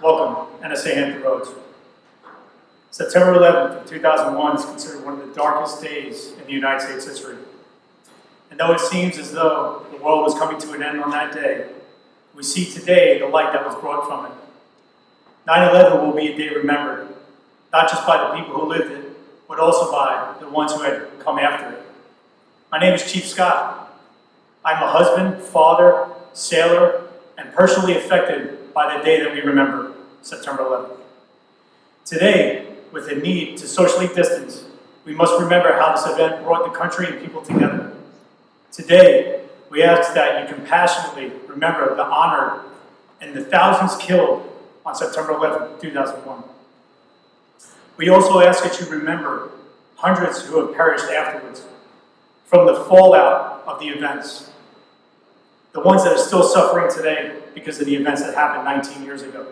Welcome, NSA Hampton Roads. September 11th of 2001 is considered one of the darkest days in the United States history. And though it seems as though the world was coming to an end on that day, we see today the light that was brought from it. 9/11 will be a day remembered, not just by the people who lived it, but also by the ones who had come after it. My name is Chief Scott. I'm a husband, father, sailor, and personally affected by the day that we remember, September 11th. Today, with the need to socially distance, we must remember how this event brought the country and people together. Today, we ask that you compassionately remember the honor and the thousands killed on September 11th, 2001. We also ask that you remember hundreds who have perished afterwards from the fallout of the events, the ones that are still suffering today because of the events that happened 19 years ago.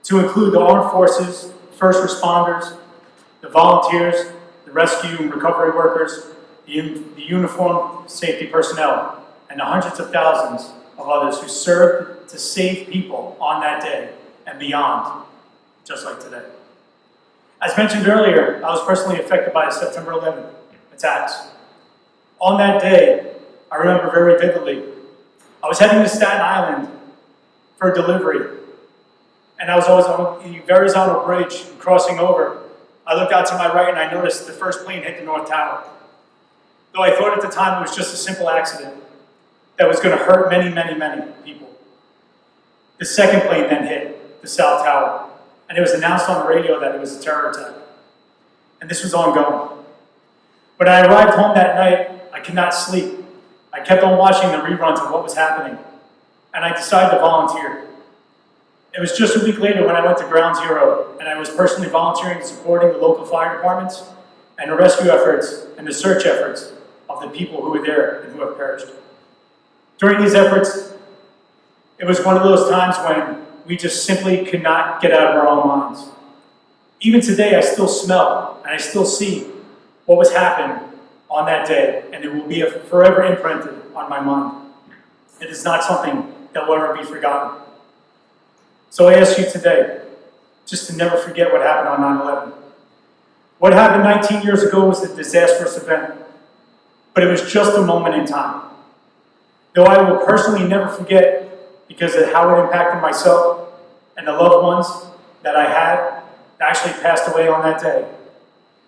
To include the armed forces, first responders, the volunteers, the rescue and recovery workers, the uniformed safety personnel, and the hundreds of thousands of others who served to save people on that day and beyond, just like today. As mentioned earlier, I was personally affected by the September 11th attacks. On that day, I remember very vividly, I was heading to Staten Island for a delivery, and I was always on the horizontal bridge crossing over. I looked out to my right and I noticed the first plane hit the North Tower. Though I thought at the time it was just a simple accident that was going to hurt many, many, many people. The second plane then hit the South Tower, and it was announced on the radio that it was a terror attack. And this was ongoing. When I arrived home that night, I could not sleep. I kept on watching the reruns of what was happening, and I decided to volunteer. It was just a week later when I went to Ground Zero, and I was personally volunteering and supporting the local fire departments and the rescue efforts and the search efforts of the people who were there and who have perished. During these efforts, it was one of those times when we just simply could not get out of our own minds. Even today, I still smell and I still see what was happening on that day, and it will be forever imprinted on my mind. It is not something that will ever be forgotten. So I ask you today, just to never forget what happened on 9/11. What happened 19 years ago was a disastrous event, but it was just a moment in time. Though I will personally never forget because of how it impacted myself and the loved ones that I had that actually passed away on that day.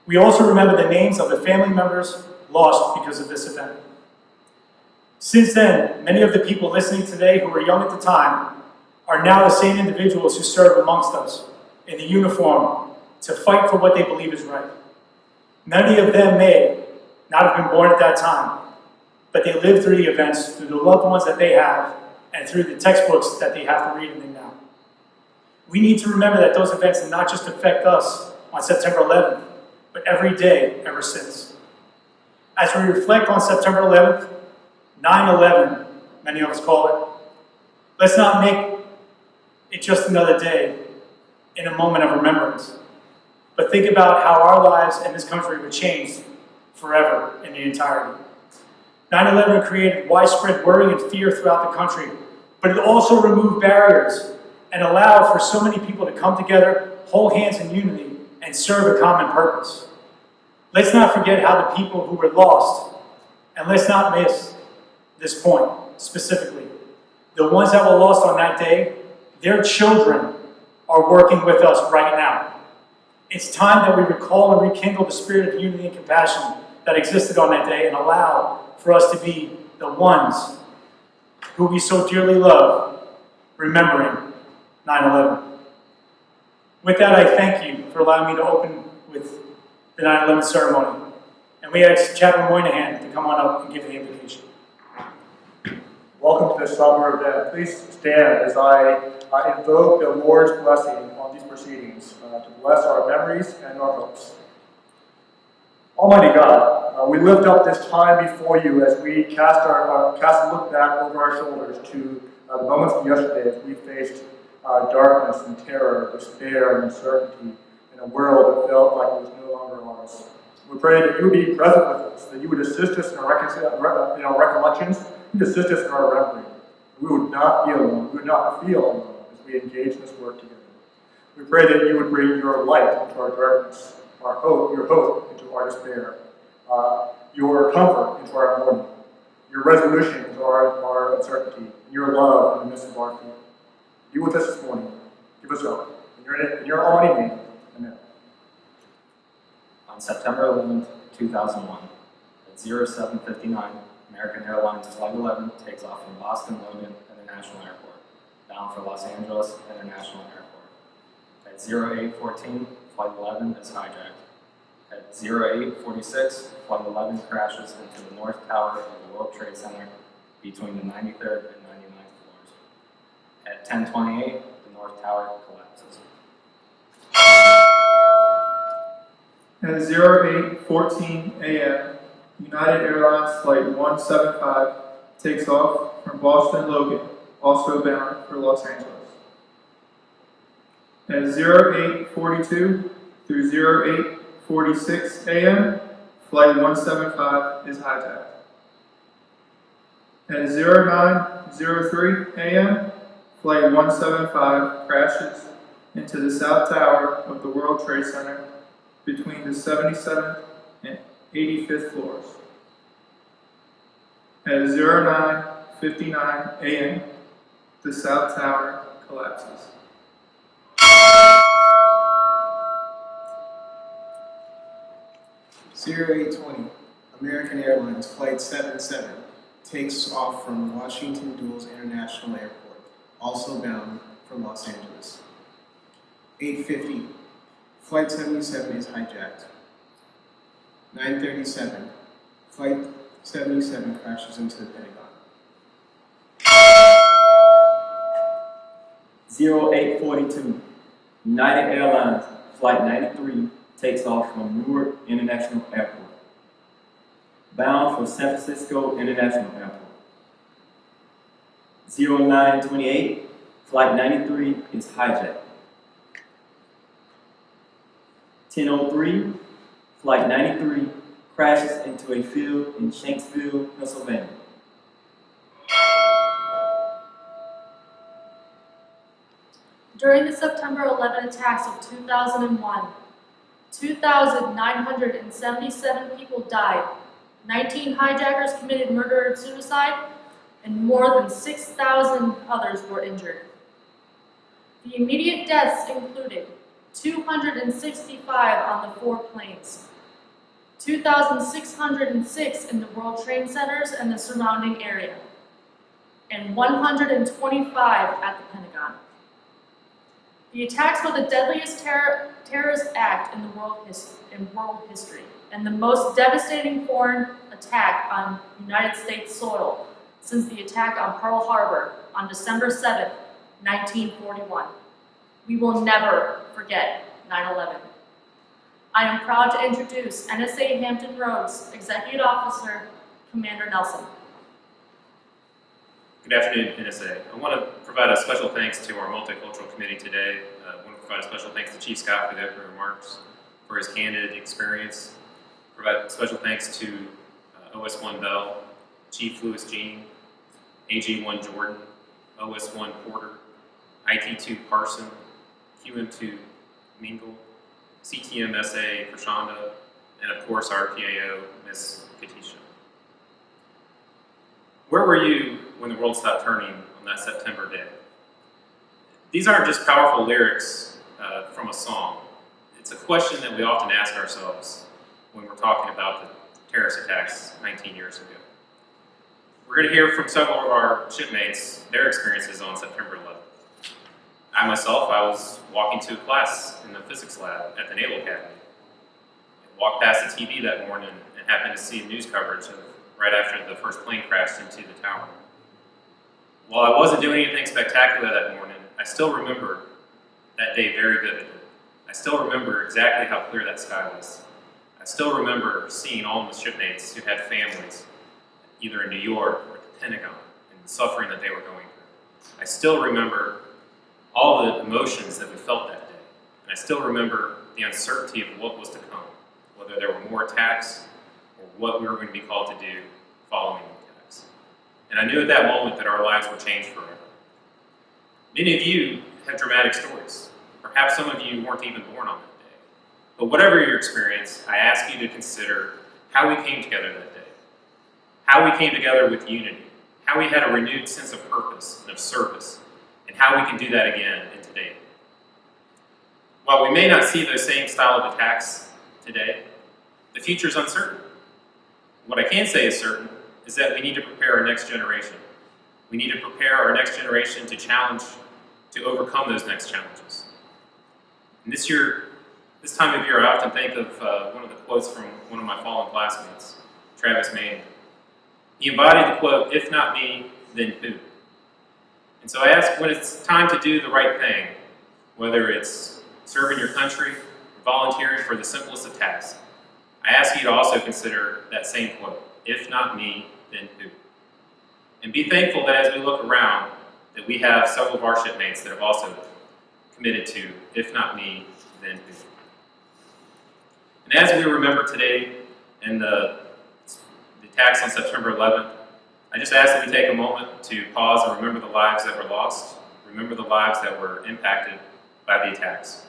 We also remember the names of the family members lost because of this event. Since then, many of the people listening today who were young at the time are now the same individuals who serve amongst us in the uniform to fight for what they believe is right. Many of them may not have been born at that time, but they lived through the events, through the loved ones that they have, and through the textbooks that they have to read in them now. We need to remember that those events did not just affect us on September 11th, but every day ever since. As we reflect on September 11th, 9/11, many of us call it, let's not make it just another day in a moment of remembrance, but think about how our lives in this country were changed forever in the entirety. 9/11 created widespread worry and fear throughout the country, but it also removed barriers and allowed for so many people to come together, hold hands in unity, and serve a common purpose. Let's not forget how the people who were lost, and let's not miss this point specifically. The ones that were lost on that day, their children are working with us right now. It's time that we recall and rekindle the spirit of unity and compassion that existed on that day and allow for us to be the ones who we so dearly love, remembering 9/11. With that, I thank you for allowing me to open with the 9/11 ceremony. And we ask Chaplain Moynihan to come on up and give the invocation. Welcome to this summer event. Please stand as I invoke the Lord's blessing on these proceedings to bless our memories and our hopes. Almighty God, we lift up this time before you as we cast a look back over our shoulders to the moments of yesterday as we faced darkness and terror, despair and uncertainty in a world that felt like it was no longer ours. We pray that you would be present with us, that you would assist us in our recollections, you would assist us in our remembering. We would not be alone, we would not feel alone as we engage in this work together. We pray that you would bring your light into our darkness, your hope into our despair, your comfort into our mourning, your resolution into our uncertainty, and your love in the midst of our fear. Be with us this morning. Give us hope. In your almighty name, amen. On September 11th, 2001, at 07:59, American Airlines Flight 11 takes off from Boston Logan International Airport, bound for Los Angeles International Airport. At 08:14, Flight 11 is hijacked. At 08:46, Flight 11 crashes into the North Tower of the World Trade Center between the 93rd and 99th floors. At 10:28, the North Tower collapses. At 08:14 a.m., United Airlines Flight 175 takes off from Boston Logan, also bound for Los Angeles. At 08:42 through 08:46 a.m., Flight 175 is hijacked. At 09:03 a.m., Flight 175 crashes into the South Tower of the World Trade Center between the 77th and 85th floors. At 09:59 a.m., the South Tower collapses. (08:20) American Airlines Flight 77 takes off from Washington Dulles International Airport, also bound for Los Angeles. 8:50, Flight 77 is hijacked. 9:37, Flight 77 crashes into the Pentagon. 08:42, United Airlines Flight 93 takes off from Newark International Airport, bound for San Francisco International Airport. 09:28, Flight 93 is hijacked. 10:03, Flight 93 crashes into a field in Shanksville, Pennsylvania. During the September 11 attacks of 2001, 2,977 people died, 19 hijackers committed murder and suicide, and more than 6,000 others were injured. The immediate deaths included 265 on the 4 planes, 2,606 in the World Trade Centers and the surrounding area, and 125 at the Pentagon. The attacks were the deadliest terrorist act in world history, and the most devastating foreign attack on United States soil since the attack on Pearl Harbor on December 7, 1941. We will never forget 9/11. I am proud to introduce NSA Hampton Roads Executive Officer, Commander Nelson. Good afternoon, NSA. I want to provide a special thanks to our multicultural committee today. I want to provide a special thanks to Chief Scott for the opening remarks, for his candid experience, provide special thanks to OS1 Bell, Chief Louis Jean, AG1 Jordan, OS1 Porter, IT2 Parson, QM2 Mingle, CTMSA Prashanda, and of course our PAO, Miss Katisha. Where were you when the world stopped turning on that September day? These aren't just powerful lyrics from a song. It's a question that we often ask ourselves when we're talking about the terrorist attacks 19 years ago. We're going to hear from several of our shipmates their experiences on September 11th. I myself, I was walking to a class in the physics lab at the Naval Academy. I walked past the TV that morning and happened to see news coverage of right after the first plane crashed into the tower. While I wasn't doing anything spectacular that morning, I still remember that day very vividly. I still remember exactly how clear that sky was. I still remember seeing all the shipmates who had families, either in New York or at the Pentagon, and the suffering that they were going through. I still remember all the emotions that we felt that day. And I still remember the uncertainty of what was to come, whether there were more attacks or what we were going to be called to do following the attacks. And I knew at that moment that our lives were changed forever. Many of you have dramatic stories. Perhaps some of you weren't even born on that day. But whatever your experience, I ask you to consider how we came together that day. How we came together with unity. How we had a renewed sense of purpose and of service. And how we can do that again in today. While we may not see those same style of attacks today, the future is uncertain. What I can say is certain is that we need to prepare our next generation. We need to prepare our next generation to overcome those next challenges. And this time of year, I often think of one of the quotes from one of my fallen classmates, Travis Main. He embodied the quote, "If not me, then who?" And so I ask, when it's time to do the right thing, whether it's serving your country, or volunteering for the simplest of tasks, I ask you to also consider that same quote, "If not me, then who?" And be thankful that as we look around, that we have several of our shipmates that have also committed to, "If not me, then who?" And as we remember today and the attacks on September 11th, I just ask that we take a moment to pause and remember the lives that were lost, remember the lives that were impacted by the attacks.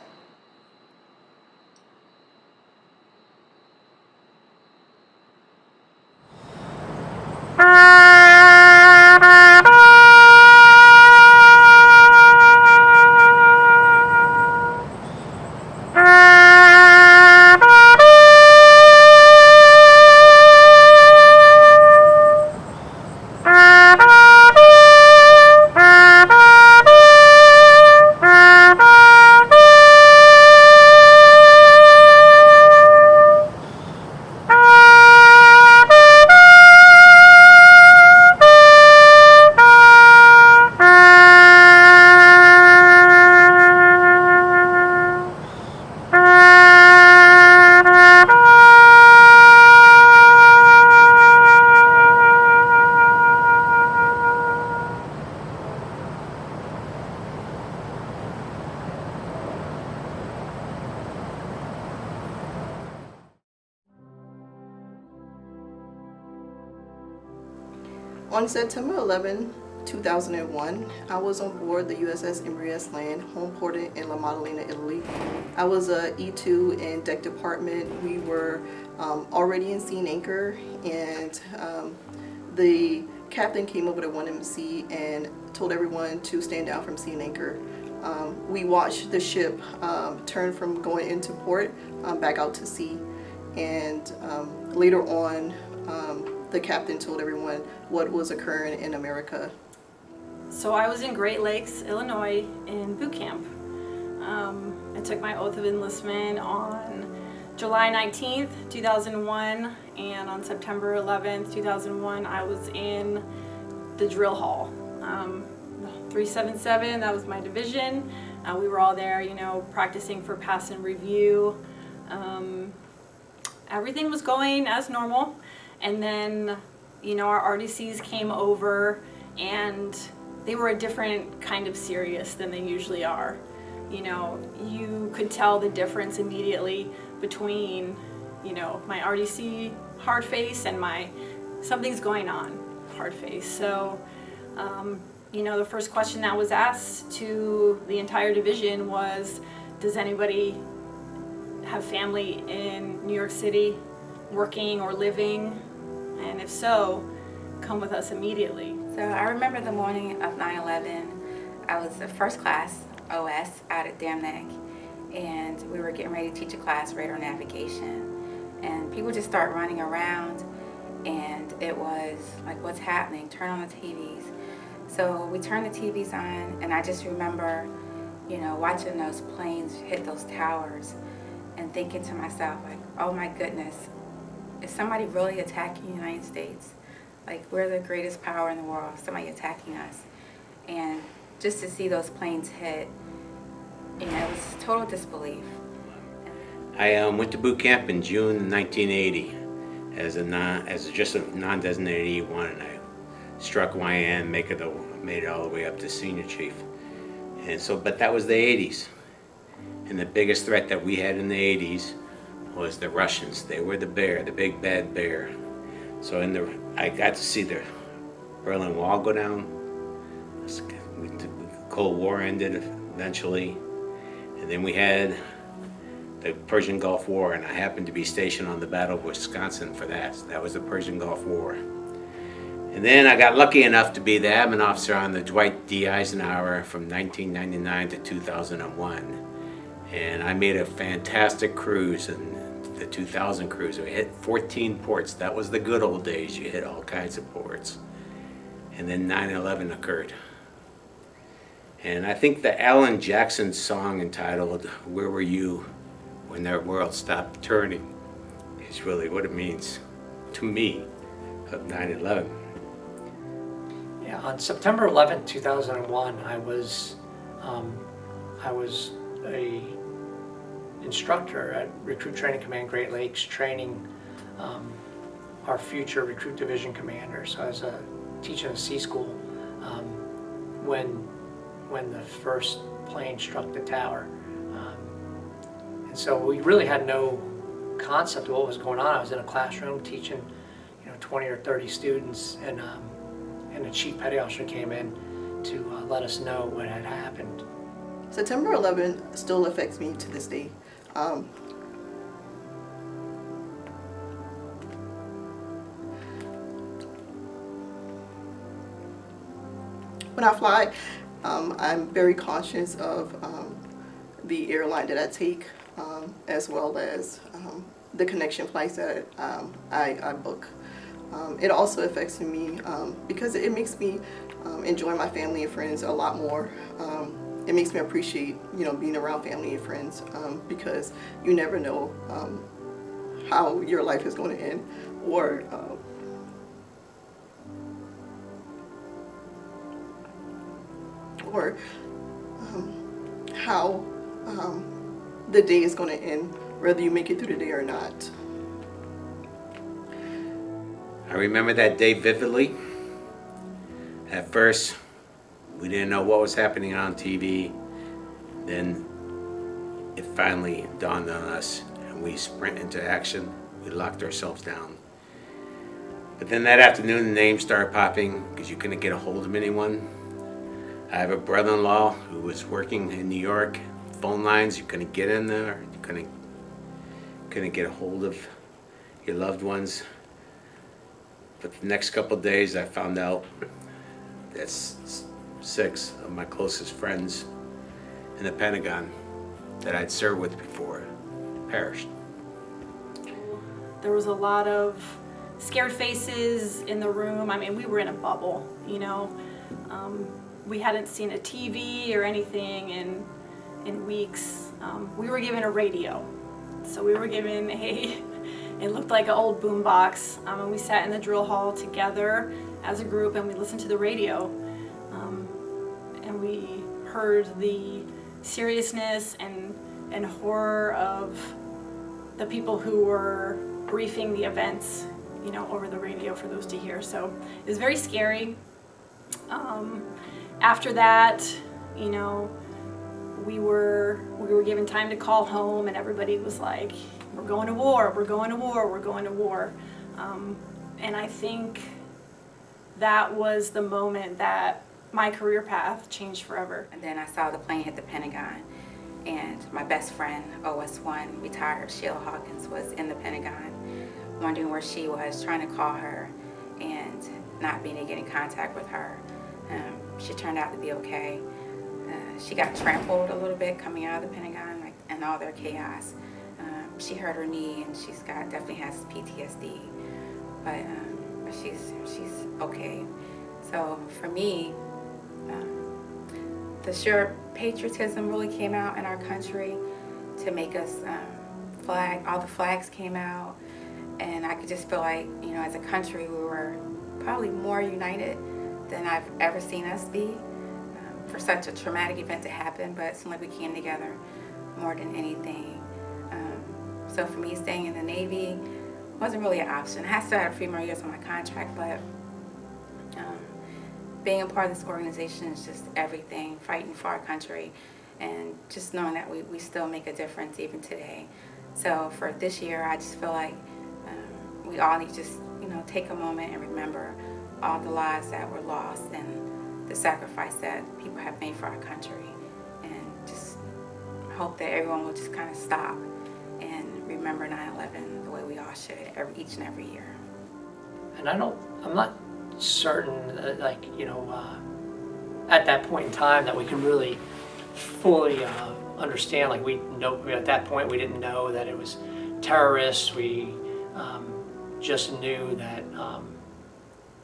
On September 11, 2001, I was on board the USS Embrace Land, home ported in La Maddalena, Italy. I was a E2 in deck department. We were already in scene anchor, and the captain came over to 1MC and told everyone to stand down from scene anchor. We watched the ship turn from going into port back out to sea, and later on, the captain told everyone what was occurring in America. So I was in Great Lakes, Illinois in boot camp. I took my oath of enlistment on July 19th, 2001, and on September 11th, 2001, I was in the drill hall. 377, that was my division. We were all there, practicing for pass and review. Everything was going as normal. And then, our RDCs came over, and they were a different kind of serious than they usually are. You could tell the difference immediately between, you know, my RDC hard face and my something's going on hard face. So, you know, the first question that was asked to the entire division was, does anybody have family in New York City working or living? And if so, come with us immediately. So I remember the morning of 9/11. I was the first class OS out at Dam Neck, and we were getting ready to teach a class, radar navigation. And people just start running around, and it was like, what's happening? Turn on the TVs. So we turned the TVs on, and I just remember, you know, watching those planes hit those towers and thinking to myself, like, oh my goodness, is somebody really attacking the United States? Like, we're the greatest power in the world, somebody attacking us. And just to see those planes hit, you know, it was total disbelief. I went to boot camp in June 1980 as just a non-designated E1, and I struck YN, made it all the way up to senior chief. And so, but that was the 80s, and the biggest threat that we had in the 80s was the Russians. They were the bear, the big bad bear. So I got to see the Berlin Wall go down. The Cold War ended eventually, and then we had the Persian Gulf War, and I happened to be stationed on the Battle of Wisconsin for that. So that was the Persian Gulf War. And then I got lucky enough to be the admin officer on the Dwight D. Eisenhower from 1999 to 2001. And I made a fantastic cruise, in the 2000 cruise. We hit 14 ports. That was the good old days. You hit all kinds of ports. And then 9/11 occurred. And I think the Alan Jackson song entitled "Where Were You When Their World Stopped Turning" is really what it means to me of 9/11. Yeah, on September 11th, 2001, I was a instructor at Recruit Training Command Great Lakes, training our future recruit division commanders. So I was teaching a C school when the first plane struck the tower. And so we really had no concept of what was going on. I was in a classroom teaching, 20 or 30 students, and the chief petty officer came in to let us know what had happened. September 11 still affects me to this day. When I fly, I'm very conscious of the airline that I take, as well as the connection flights that I book. It also affects me because it makes me enjoy my family and friends a lot more. It makes me appreciate, being around family and friends, because you never know how your life is going to end, or how the day is going to end, whether you make it through the day or not. I remember that day vividly. At first, we didn't know what was happening on TV. Then it finally dawned on us, and we sprint into action. We locked ourselves down. But then that afternoon, the names started popping because you couldn't get a hold of anyone. I have a brother-in-law who was working in New York. Phone lines, you couldn't get in there. You couldn't get a hold of your loved ones. But the next couple of days, I found out that 6 of my closest friends in the Pentagon that I'd served with before perished. There was a lot of scared faces in the room. I mean, we were in a bubble, we hadn't seen a TV or anything in weeks. We were given a radio. So we were given it looked like an old boom box, and we sat in the drill hall together as a group, and we listened to the radio, and we heard the seriousness and horror of the people who were briefing the events, over the radio for those to hear. So it was very scary. After that, we were given time to call home, and everybody was like, we're going to war, we're going to war, we're going to war. And I think that was the moment that my career path changed forever. And then I saw the plane hit the Pentagon, and my best friend, OS1, retired Sheila Hawkins, was in the Pentagon, wondering where she was, trying to call her, and not being able to get in contact with her. She turned out to be okay. She got trampled a little bit coming out of the Pentagon, like, and all their chaos. She hurt her knee, and definitely has PTSD, but she's okay. So for me, the sheer patriotism really came out in our country to make us all the flags came out, and I could just feel like, you know, as a country we were probably more united than I've ever seen us be for such a traumatic event to happen, but it seemed like we came together more than anything. So for me, staying in the Navy wasn't really an option. I still had a few more years on my contract, but being a part of this organization is just everything, fighting for our country, and just knowing that we still make a difference even today. So for this year, I just feel like we all need to just, you know, take a moment and remember all the lives that were lost and the sacrifice that people have made for our country, and just hope that everyone will just kind of stop and remember 9/11 the way we all should each and every year. And I'm not certain, like, you know, at that point in time that we can really fully understand. Like, at that point we didn't know that it was terrorists. We just knew that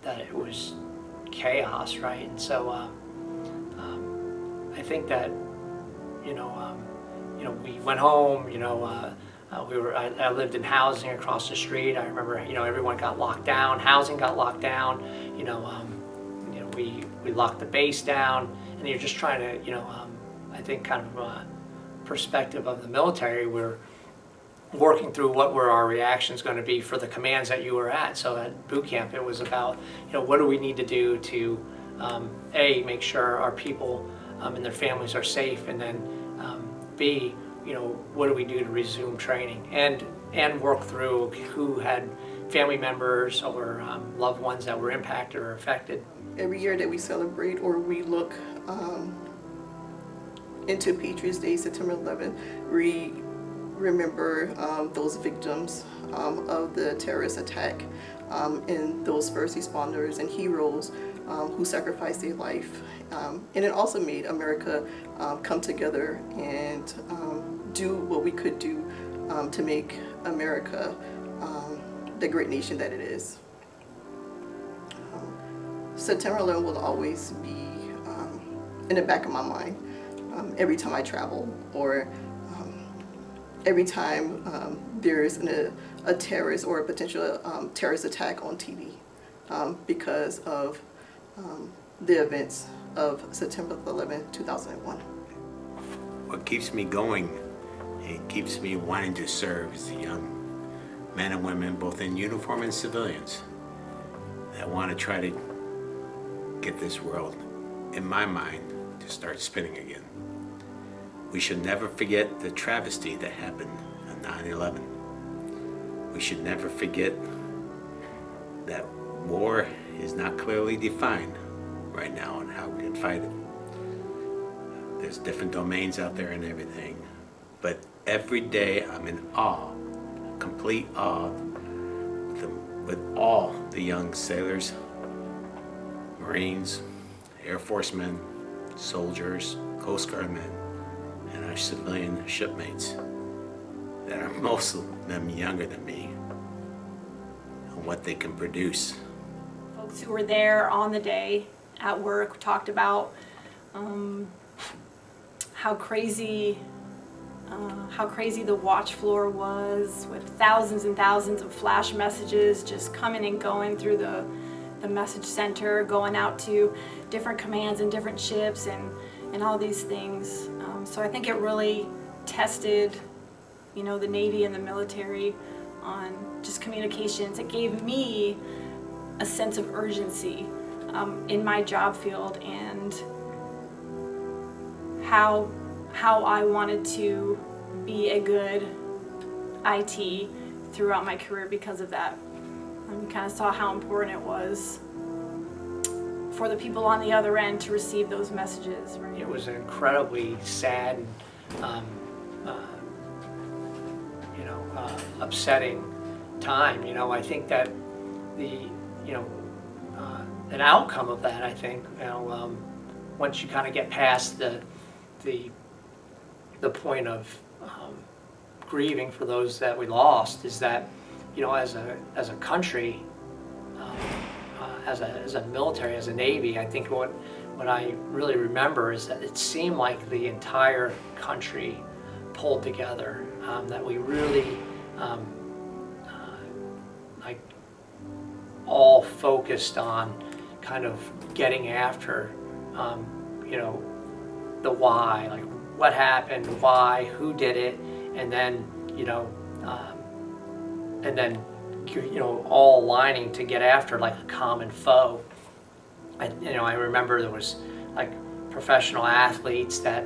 that it was chaos, right? And so I think that, you know, we went home. You know, I lived in housing across the street. I remember, you know, everyone got locked down. Housing got locked down. You know, we locked the base down, and you're just trying to, you know, I think kind of a perspective of the military, we're working through what were our reactions going to be for the commands that you were at. So at boot camp, it was about, you know, what do we need to do to A, make sure our people and their families are safe, and then B, you know, what do we do to resume training and work through who had family members or loved ones that were impacted or affected. Every year that we celebrate or we look into Patriots Day, September 11th, we remember those victims of the terrorist attack and those first responders and heroes who sacrificed their life. And it also made America come together and do what we could do to make America the great nation that it is. September 11th will always be in the back of my mind every time I travel, or every time there's a terrorist or a potential terrorist attack on TV because of the events of September 11th, 2001. What keeps me going, it keeps me wanting to serve, is the young men and women, both in uniform and civilians, that want to try to get this world, in my mind, to start spinning again. We should never forget the travesty that happened on 9/11. We should never forget that war is not clearly defined right now and how we can fight it. There's different domains out there and everything, but every day I'm in awe, complete awe, with all the young sailors, Marines, Air Force men, soldiers, Coast Guard men, and our civilian shipmates that are most of them younger than me, and what they can produce. Folks who were there on the day at work talked about how crazy the watch floor was, with thousands and thousands of flash messages just coming and going through the message center, going out to different commands and different ships and all these things. So I think it really tested, you know, the Navy and the military on just communications. It gave me a sense of urgency in my job field, and how I wanted to be a good IT throughout my career because of that. You kind of saw how important it was for the people on the other end to receive those messages. Right? It was an incredibly sad and upsetting time. I think that an outcome of that, I think, once you kind of get past the point of grieving for those that we lost, is that as a country, as a military, as a Navy, I think what I really remember is that it seemed like the entire country pulled together, that we really like all focused on kind of getting after the why, like what happened, why, who did it, and then all aligning to get after like a common foe. I remember there was like professional athletes that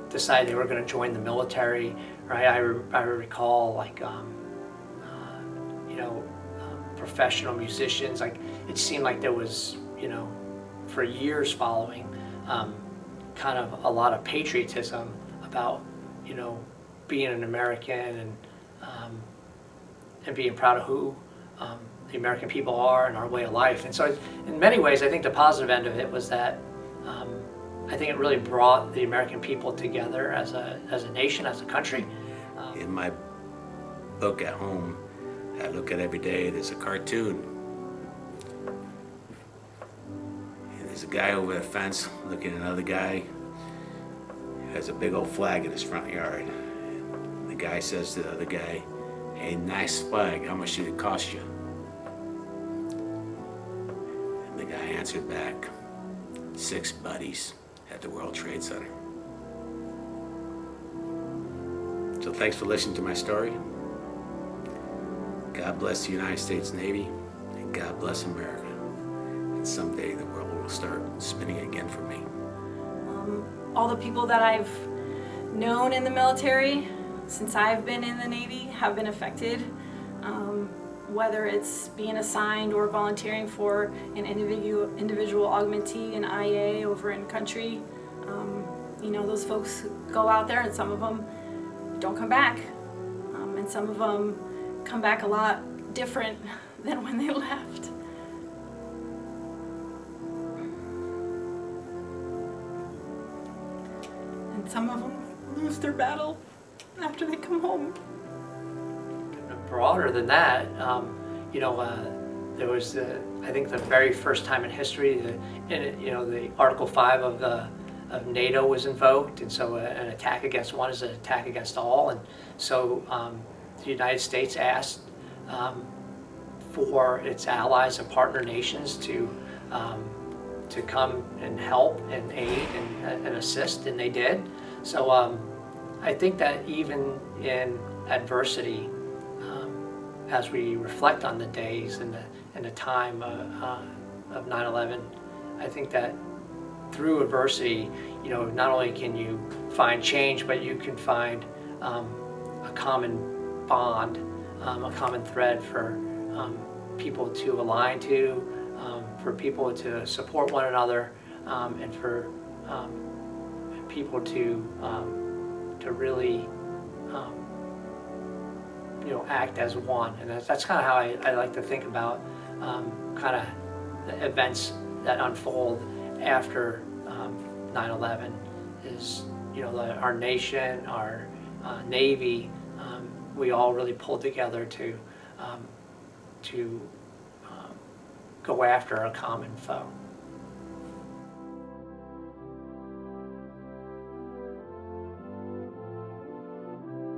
decided they were going to join the military, right? I recall like professional musicians. Like it seemed like there was for years following kind of a lot of patriotism about being an American and being proud of who the American people are and our way of life. And so in many ways, I think the positive end of it was that I think it really brought the American people together as a nation, as a country. In my book at home, I look at every day, there's a cartoon. And there's a guy over the fence looking at another guy who has a big old flag in his front yard. And the guy says to the other guy, "Hey, nice flag, how much did it cost you?" And the guy answered back, "6 buddies at the World Trade Center." So thanks for listening to my story. God bless the United States Navy, and God bless America. And someday the world will start spinning again for me. All the people that I've known in the military since I've been in the Navy have been affected, whether it's being assigned or volunteering for an individual augmentee, an IA over in country. Those folks go out there and some of them don't come back, and some of them come back a lot different than when they left. And some of them lose their battle after they come home. Broader than that, there was I think the very first time in history, the Article 5 of NATO was invoked, and so an attack against one is an attack against all, and so the United States asked for its allies and partner nations to come and help and aid and assist, and they did. So I think that even in adversity, as we reflect on the days and the time of 9/11, I think that through adversity, not only can you find change, but you can find a common bond, a common thread for people to align to, for people to support one another, and for people to really act as one. And that's kind of how I like to think about kind of the events that unfold after 9/11 is, our nation, our Navy, we all really pulled together to go after a common foe.